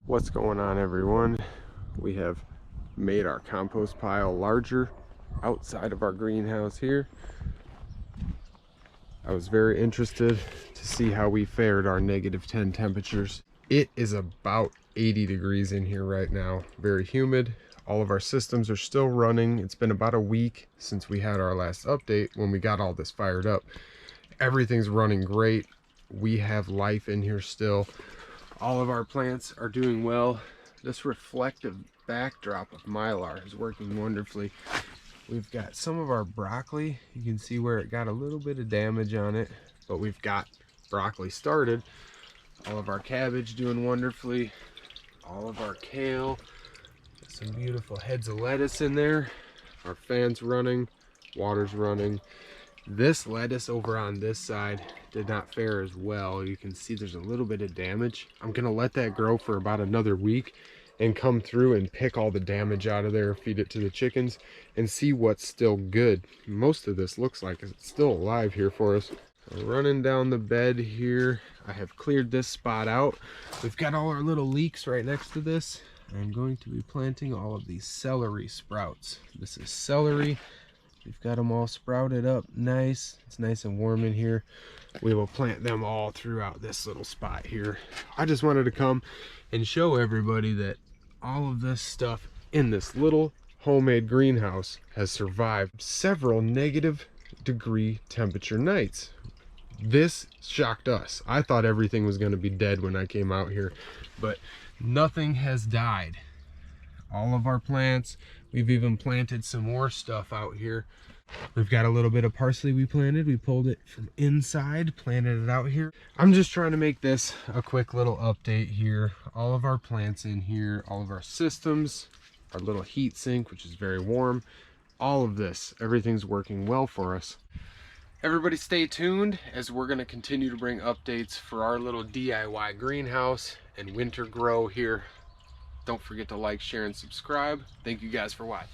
What's going on, everyone? We have made our compost pile larger outside of our greenhouse here. I was very interested to see how we fared our -10 temperatures. It is about 80 degrees in here right now, very humid. All of our systems are still running. It's been about a week since we had our last update when we got all this fired up. Everything's running great. We have life in here still. All of our plants are doing well. This reflective backdrop of Mylar is working wonderfully. We've got some of our broccoli. You can see where it got a little bit of damage on it, but we've got broccoli started. All of our cabbage doing wonderfully. All of our kale. Some beautiful heads of lettuce in there. Our fan's running, water's running. This lettuce over on this side did not fare as well. You can see there's a little bit of damage. I'm gonna let that grow for about another week and come through and pick all the damage out of there, feed it to the chickens, and see what's still good. Most of this looks like it's still alive here for us. Running down the bed here, I have cleared this spot out. We've got all our little leeks right next to this. I'm going to be planting all of these celery sprouts. This is celery. We've got them all sprouted up nice. It's nice and warm in here. We will plant them all throughout this little spot here. I just wanted to come and show everybody that all of this stuff in this little homemade greenhouse has survived several -degree temperature nights. This shocked us. I thought everything was going to be dead when I came out here, but nothing has died. All of our plants, we've even planted some more stuff out here. We've got a little bit of parsley we planted. We pulled it from inside, planted it out here. I'm just trying to make this a quick little update here. All of our plants in here, all of our systems, our little heat sink, which is very warm. All of this, everything's working well for us. Everybody stay tuned as we're going to continue to bring updates for our little DIY greenhouse and winter grow here. Don't forget to like, share, and subscribe. Thank you guys for watching.